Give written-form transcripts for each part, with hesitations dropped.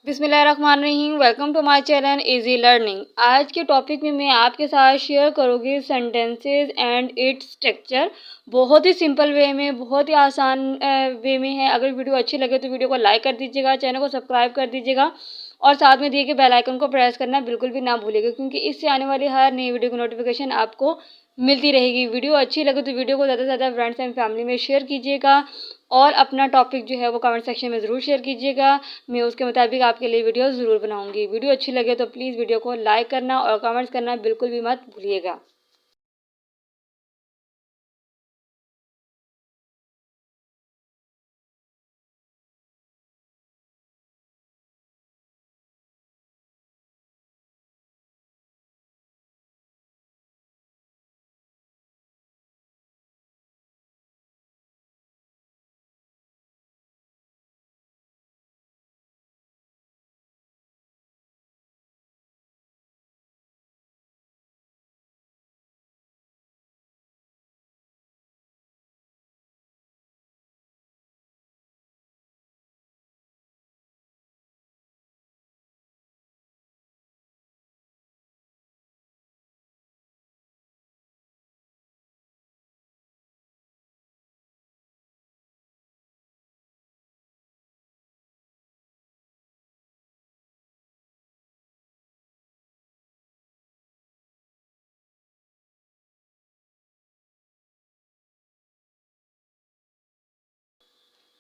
बिस्मिल्लाहिर्रहमानिर्रहीम। Welcome to my channel easy learning. आज के टॉपिक में मैं आपके साथ शेयर करूँगी सेंटेंसेस एंड इट्स स्ट्रक्चर। बहुत ही सिंपल वे में, बहुत ही आसान वे में है। अगर वीडियो अच्छी लगे तो वीडियो को लाइक कर दीजिएगा, चैनल को सब्सक्राइब कर दीजिएगा और साथ में दिए गए बेल आइकन को प्रेस करना बिल्कुल भी ना भूलिएगा, क्योंकि इससे आने वाली हर नई वीडियो की नोटिफिकेशन आपको मिलती रहेगी। वीडियो अच्छी लगे तो वीडियो को ज़्यादा से ज़्यादा फ्रेंड्स एंड फैमिली में शेयर कीजिएगा और अपना टॉपिक जो है वो कमेंट सेक्शन में ज़रूर शेयर कीजिएगा। मैं उसके मुताबिक आपके लिए वीडियो ज़रूर बनाऊंगी। वीडियो अच्छी लगे तो प्लीज़ वीडियो को लाइक करना और कमेंट्स करना बिल्कुल भी मत भूलिएगा।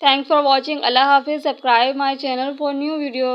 Thanks for watching. अल्लाह हाफिज़। Subscribe my channel for new video.